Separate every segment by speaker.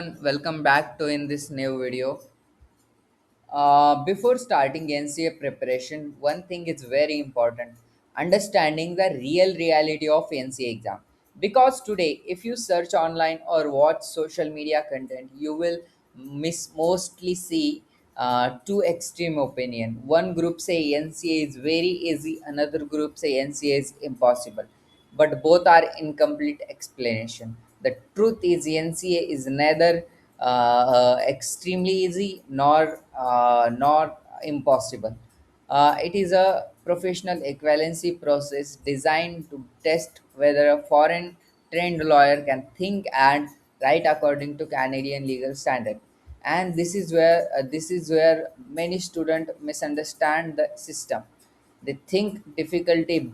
Speaker 1: Welcome back to in this new video. Before starting NCA preparation, one thing is very important: understanding the real reality of NCA exam. Because today, if you search online or watch social media content, you will mostly see two extreme opinion. One group say NCA is very easy, another group say NCA is impossible, but both are incomplete explanation. The truth is NCA is neither extremely easy nor impossible. It is a professional equivalency process designed to test whether a foreign trained lawyer can think and write according to Canadian legal standard. And this is where many students misunderstand the system. They think difficulty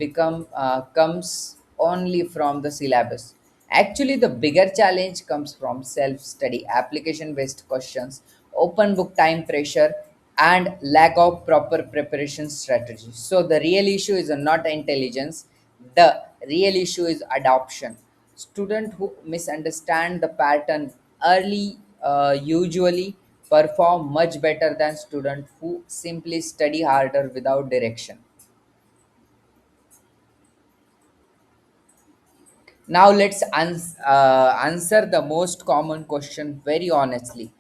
Speaker 1: comes only from the syllabus. Actually, the bigger challenge comes from self-study, application-based questions, open book time pressure, and lack of proper preparation strategy. So the real issue is not intelligence. The real issue is adoption. Students who misunderstand the pattern early usually perform much better than students who simply study harder without direction. Now answer the most common question very honestly.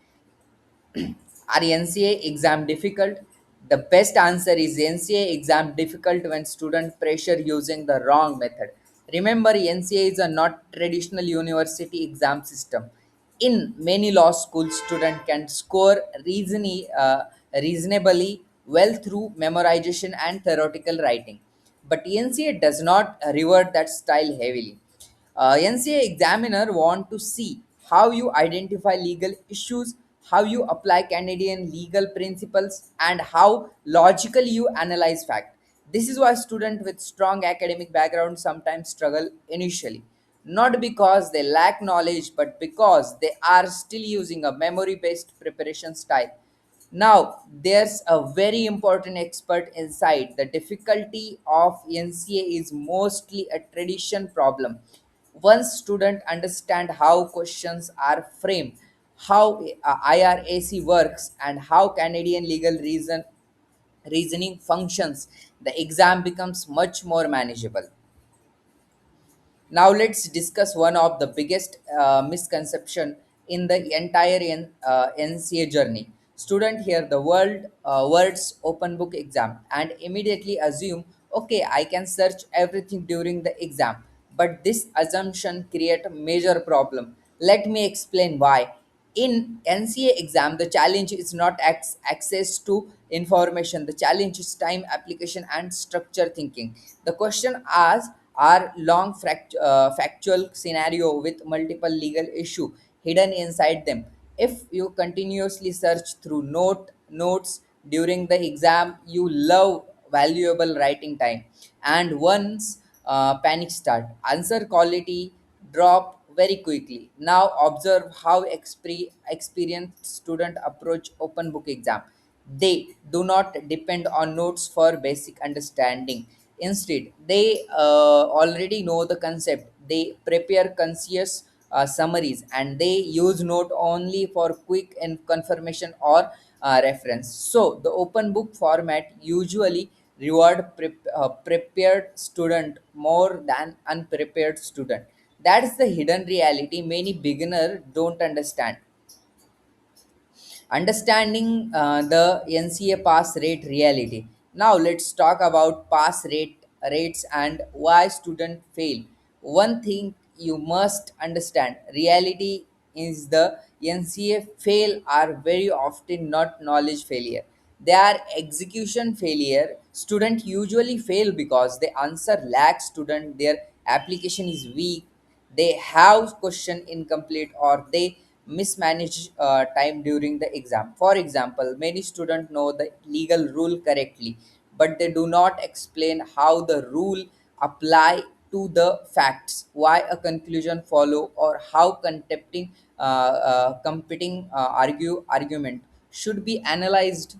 Speaker 1: Are NCA exam difficult? The best answer is NCA exam difficult when student pressure using the wrong method. Remember, NCA is a not traditional university exam system. In many law schools, student can score reasonably well through memorization and theoretical writing. But NCA does not reward that style heavily. NCA examiner want to see how you identify legal issues, how you apply Canadian legal principles, and how logically you analyze fact. This is why students with strong academic background sometimes struggle initially, not because they lack knowledge, but because they are still using a memory-based preparation style. Now, there's a very important expert insight. The difficulty of NCA is mostly a tradition problem. Once students understand how questions are framed, how IRAC works, and how Canadian reasoning functions, the exam becomes much more manageable. Now let's discuss one of the biggest misconception in the entire NCA journey. Student hear the words open book exam and immediately assume, okay, I can search everything during the exam. But this assumption create a major problem. Let me explain why. In NCA exam, the challenge is not access to information. The challenge is time application and structure thinking. The question asks are long factual scenario with multiple legal issue hidden inside them. If you continuously search through notes during the exam, you love valuable writing time. And once panic start, answer quality drop very quickly. Now observe how experienced student approach open book exam. They do not depend on notes for basic understanding. Instead, they already know the concept. They prepare conscious summaries and they use note only for quick and confirmation or reference. So the open book format usually reward prepared student more than unprepared student. That is the hidden reality many beginner don't understand. Understanding the NCA pass rate reality. Now let's talk about rates and why students fail. One thing you must understand: reality is the NCA fail are very often not knowledge failure. They are execution failure. Student usually fail because the answer lacks student. Their application is weak, they have question incomplete, or they mismanage time during the exam. For example, many students know the legal rule correctly, but they do not explain how the rule apply to the facts, why a conclusion follow, or how competing argument should be analyzed.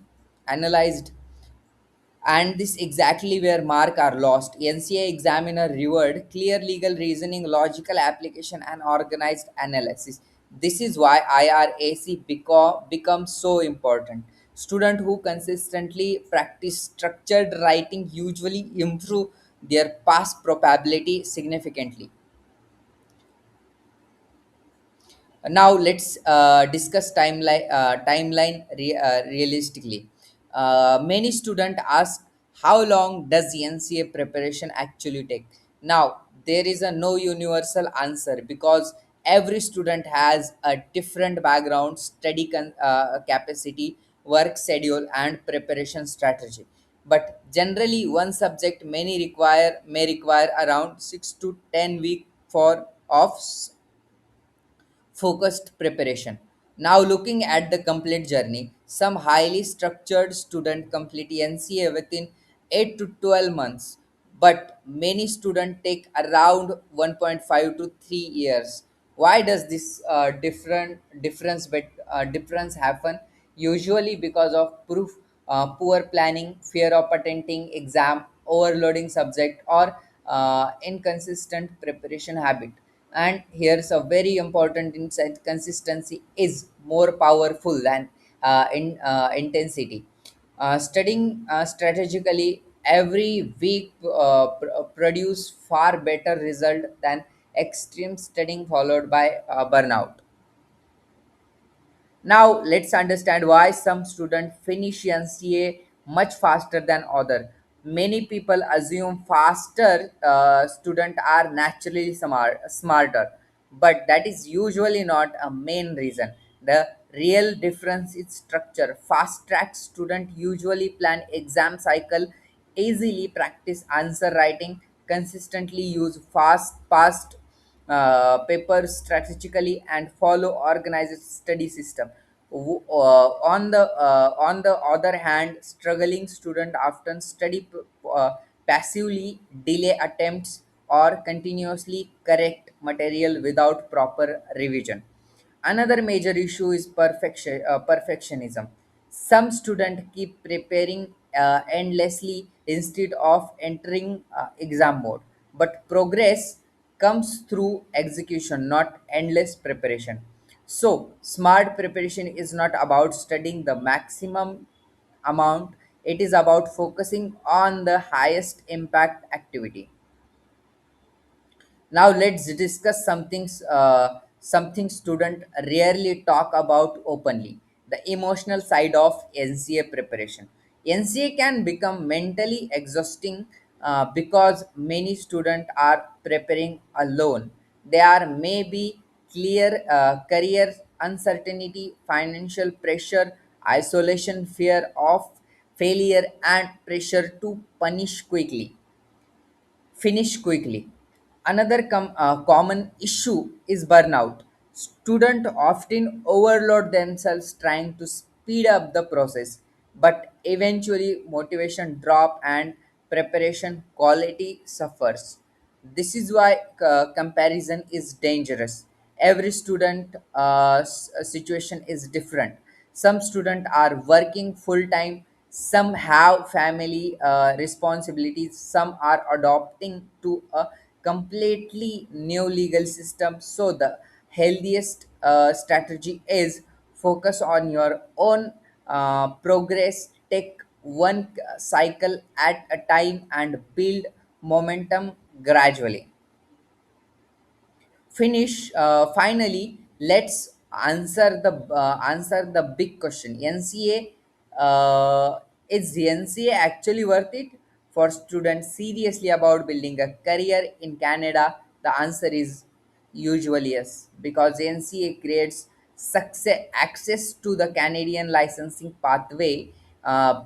Speaker 1: And this exactly where mark are lost. NCA examiner reward clear legal reasoning, logical application, and organized analysis. This is why IRAC becomes so important. Students who consistently practice structured writing usually improve their pass probability significantly. Now let's discuss timeline realistically. Many students ask how long does NCA preparation actually take. Now there is a no universal answer because every student has a different background, study capacity, work schedule, and preparation strategy. But generally, one subject may require around 6 to 10 weeks for of focused preparation. Now, looking at the complete journey, some highly structured student complete NCA within 8 to 12 months, but many students take around 1.5 to 3 years. Why does this difference happen? Usually because of poor planning, fear of attending exam, overloading subject, or inconsistent preparation habit. And here's a very important insight: consistency is more powerful than intensity. Studying strategically every week produce far better result than extreme studying followed by burnout. Now let's understand why some students finish NCA much faster than other. Many people assume faster students are naturally smarter, but that is usually not a main reason. The real difference is structure. Fast track student usually plan exam cycle, easily practice answer writing, consistently use past papers strategically, and follow organized study system. On the other hand, struggling student often study passively, delay attempts, or continuously correct material without proper revision. Another major issue is perfectionism. Some students keep preparing endlessly instead of entering exam mode. But progress comes through execution, not endless preparation. So, smart preparation is not about studying the maximum amount, it is about focusing on the highest impact activity. Now let's discuss something student rarely talk about openly: the emotional side of NCA preparation. NCA can become mentally exhausting because many students are preparing alone. There are maybe clear career uncertainty, financial pressure, isolation, fear of failure, and pressure to finish quickly. Another common issue is burnout. Students often overload themselves trying to speed up the process, but eventually motivation drop and preparation quality suffers. This is why comparison is dangerous. Every student situation is different. Some students are working full time, some have family responsibilities, some are adopting to a completely new legal system. So the healthiest strategy is focus on your own progress, take one cycle at a time, and build momentum gradually. Finally, let's answer the big question: NCA, is the NCA actually worth it? For students seriously about building a career in Canada, the answer is usually yes, because NCA creates success access to the Canadian licensing pathway,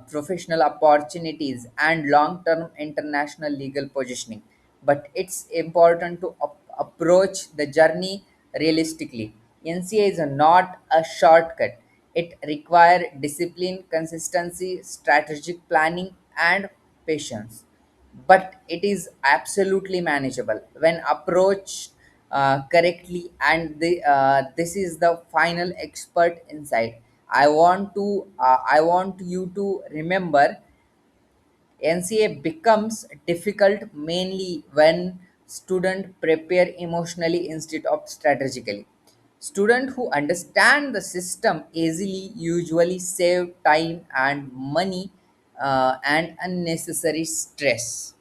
Speaker 1: professional opportunities, and long-term international legal positioning. But it's important to approach the journey realistically. NCA is not a shortcut. It requires discipline, consistency, strategic planning, and patience. But it is absolutely manageable when approached correctly. And this is the final expert insight. I want you to remember: NCA becomes difficult mainly when students prepare emotionally instead of strategically. Students who understand the system easily usually save time and money and unnecessary stress.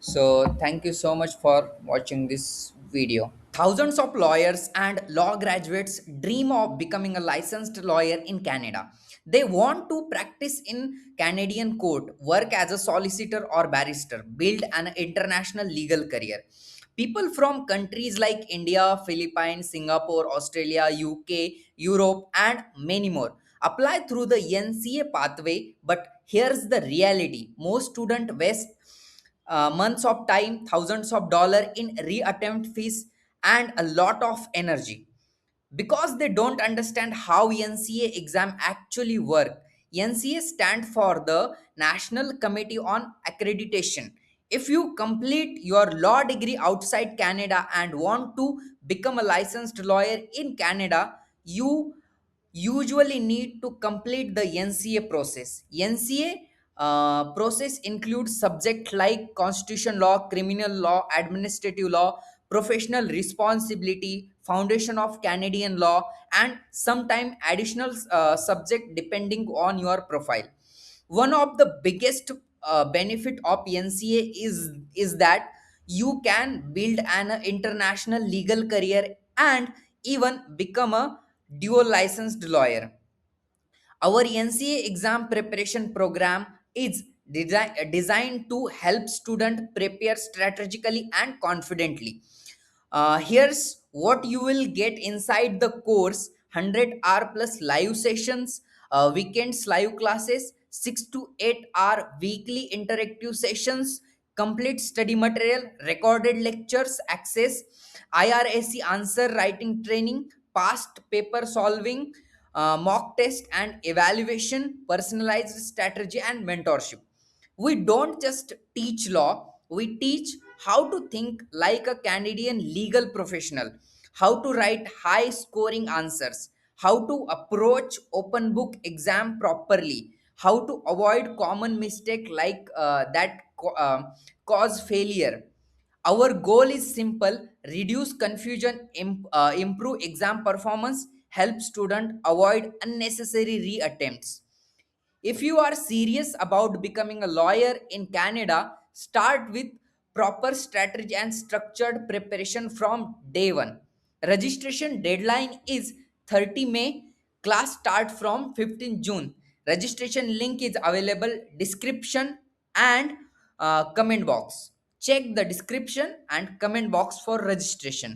Speaker 1: So thank you so much for watching this video. Thousands of lawyers and law graduates dream of becoming a licensed lawyer in Canada. They want to practice in Canadian court, work as a solicitor or barrister, build an international legal career. People from countries like India, Philippines, Singapore, Australia, UK, Europe, and many more apply through the NCA pathway. But here's the reality: most students waste months of time, thousands of dollars in reattempt fees, and a lot of energy because they don't understand how NCA exam actually work. NCA stand for the National Committee on Accreditation. If you complete your law degree outside Canada and want to become a licensed lawyer in Canada, you usually need to complete the NCA process. NCA process includes subject like constitution law, criminal law, administrative law, professional responsibility, foundation of Canadian law, and sometime additional subject depending on your profile. One of the biggest benefit of NCA is that you can build an international legal career and even become a dual licensed lawyer. Our NCA exam preparation program is designed to help students prepare strategically and confidently. Here's what you will get inside the course: 100 hour plus live sessions, weekends live classes, 6 to 8 hour weekly interactive sessions, complete study material, recorded lectures, access IRAC answer writing training, past paper solving, mock test and evaluation, personalized strategy, and mentorship. We don't just teach law, we teach how to think like a Canadian legal professional, how to write high scoring answers, how to approach open book exam properly, how to avoid common mistake like cause failure. Our goal is simple: reduce confusion, improve exam performance, help student avoid unnecessary reattempts. If you are serious about becoming a lawyer in Canada, start with proper strategy and structured preparation from day one. Registration deadline is 30 May. Class start from 15 June. Registration link is available description and comment box. Check the description and comment box for registration.